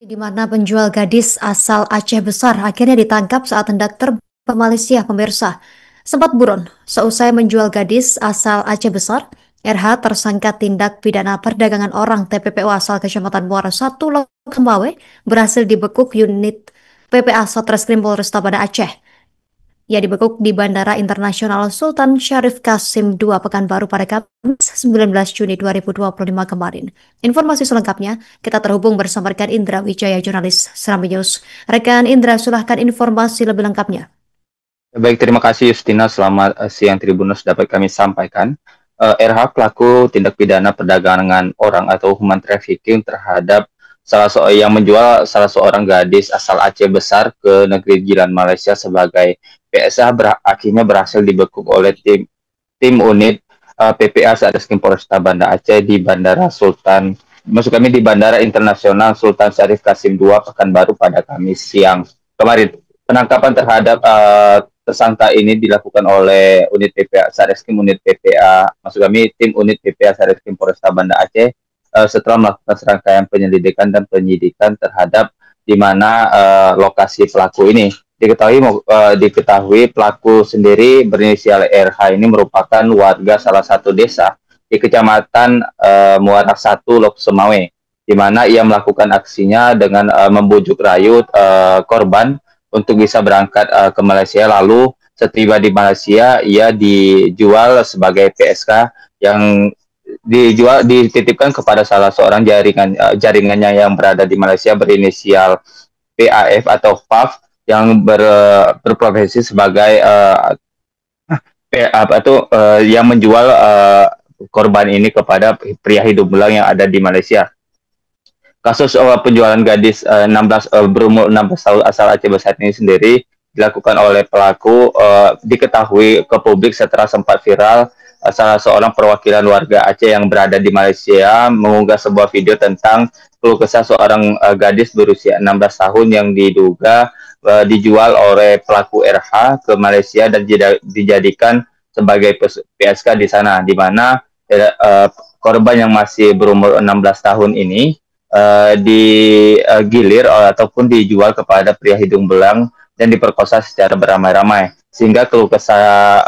Di mana penjual gadis asal Aceh Besar akhirnya ditangkap saat hendak terbang ke Malaysia, pemirsa. Sempat buron, seusai menjual gadis asal Aceh Besar, RH tersangka tindak pidana perdagangan orang TPPO asal Kecamatan Muara Satu, Loksemawe, berhasil dibekuk unit PPA Satreskrim Polresta Banda Aceh. Ia dibekuk di Bandara Internasional Sultan Syarif Kasim II Pekanbaru pada Kamis 19 Juni 2025 kemarin. Informasi selengkapnya, kita terhubung bersama rekan Indra Wijaya, jurnalis Serambi News. Rekan Indra, silahkan informasi lebih lengkapnya. Baik, terima kasih Justina. Selamat siang Tribunus dapat kami sampaikan. RH pelaku tindak pidana perdagangan orang atau human trafficking terhadap yang menjual salah seorang gadis asal Aceh Besar ke negeri jiran Malaysia sebagai PSA akhirnya berhasil dibekuk oleh tim unit PPA Satreskrim Polresta Banda Aceh di Bandara di Bandara Internasional Sultan Syarif Kasim II Pekanbaru pada Kamis siang kemarin. Penangkapan terhadap tersangka ini dilakukan oleh unit PPA Satreskrim tim unit PPA Satreskrim Polresta Banda Aceh setelah melakukan serangkaian penyelidikan dan penyidikan terhadap di mana lokasi pelaku ini. Diketahui pelaku sendiri berinisial RH ini merupakan warga salah satu desa di Kecamatan Muara Satu, Loksemawe, di mana ia melakukan aksinya dengan membujuk rayu korban untuk bisa berangkat ke Malaysia. Lalu setiba di Malaysia ia dijual sebagai PSK yang dititipkan kepada salah seorang jaringannya yang berada di Malaysia berinisial PAF atau PAF yang berprofesi sebagai yang menjual korban ini kepada pria hidup belang yang ada di Malaysia. Kasus penjualan gadis berumur 16 tahun asal Aceh Besar ini sendiri dilakukan oleh pelaku diketahui ke publik setelah sempat viral salah seorang perwakilan warga Aceh yang berada di Malaysia mengunggah sebuah video tentang keluh kesah seorang gadis berusia 16 tahun yang diduga dijual oleh pelaku RH ke Malaysia dan dijadikan sebagai PSK di sana, di mana korban yang masih berumur 16 tahun ini digilir ataupun dijual kepada pria hidung belang dan diperkosa secara beramai-ramai, sehingga keluh kesah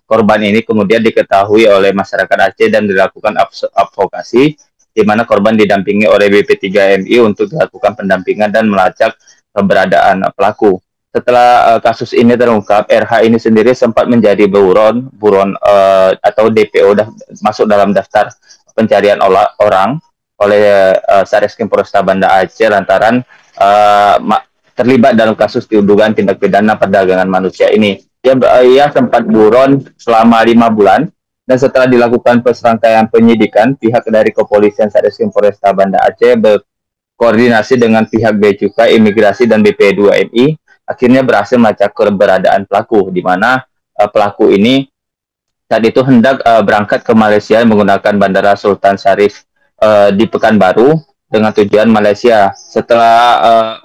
korban ini kemudian diketahui oleh masyarakat Aceh dan dilakukan advokasi, di mana korban didampingi oleh BP3MI untuk dilakukan pendampingan dan melacak keberadaan pelaku. Setelah kasus ini terungkap, RH ini sendiri sempat menjadi buron atau DPO masuk dalam daftar pencarian orang oleh Satreskrim Polresta Banda Aceh lantaran terlibat dalam kasus dugaan tindak pidana perdagangan manusia ini. Ia sempat buron selama 5 bulan dan setelah dilakukan serangkaian penyidikan, pihak dari kepolisian Satreskrim Polresta Banda Aceh berkoordinasi dengan pihak Bea Cukai, Imigrasi dan BP2MI akhirnya berhasil melacak keberadaan pelaku, di mana pelaku ini saat itu hendak berangkat ke Malaysia menggunakan Bandara Sultan Syarif di Pekanbaru dengan tujuan Malaysia. Setelah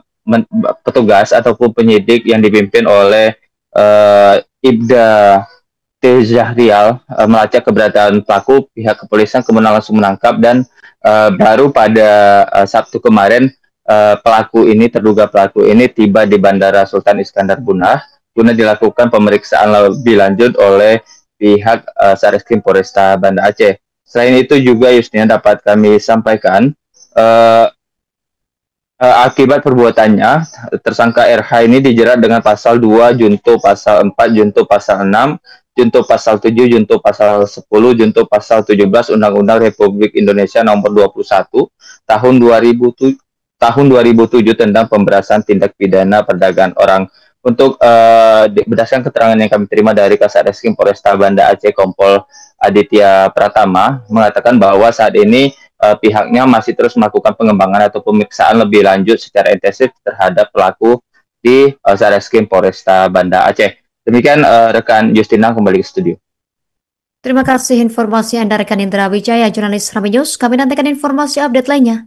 petugas ataupun penyidik yang dipimpin oleh Ibda Tezahrial melacak keberadaan pelaku, pihak kepolisian kemudian langsung menangkap dan baru pada Sabtu kemarin terduga pelaku ini tiba di Bandara Sultan Iskandar Bunah guna dilakukan pemeriksaan lebih lanjut oleh pihak Satreskrim Polresta Banda Aceh. Selain itu juga Yusnia dapat kami sampaikan akibat perbuatannya tersangka RH ini dijerat dengan pasal 2 Junto pasal 4 Junto pasal 6 Junto pasal 7 Junto pasal 10 Junto pasal 17 Undang-Undang Republik Indonesia nomor 21 tahun 2007 tentang pemberantasan tindak pidana perdagangan orang. Untuk berdasarkan keterangan yang kami terima dari Kasatreskrim Polresta Banda Aceh Kompol Aditya Pratama mengatakan bahwa saat ini pihaknya masih terus melakukan pengembangan atau pemeriksaan lebih lanjut secara intensif terhadap pelaku di Satreskrim Polresta Banda Aceh. Demikian rekan Justina, kembali ke studio. Terima kasih informasi Anda rekan Indra Wijaya, jurnalis Serambi News. Kami nantikan informasi update lainnya.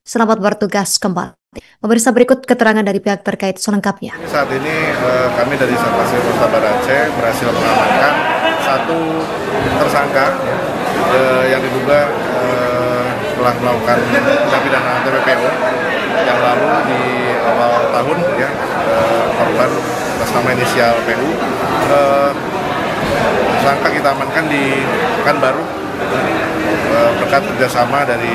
Selamat bertugas kembali. Pemirsa, berikut keterangan dari pihak terkait selengkapnya. Saat ini kami dari Satreskrim Polresta Banda Aceh berhasil mengamankan satu tersangka yang diduga telah melakukan tindak pidana TPPO yang lalu dilaksanakan di Pekanbaru berkat kerjasama dari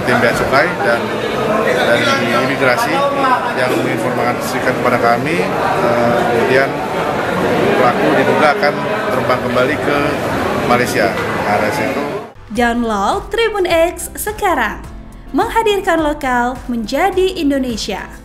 tim Bea Cukai dan dari imigrasi yang menginformasikan kepada kami. Kemudian pelaku diduga akan terbang kembali ke Malaysia. Dari situ. Download Tribun X sekarang, menghadirkan lokal menjadi Indonesia.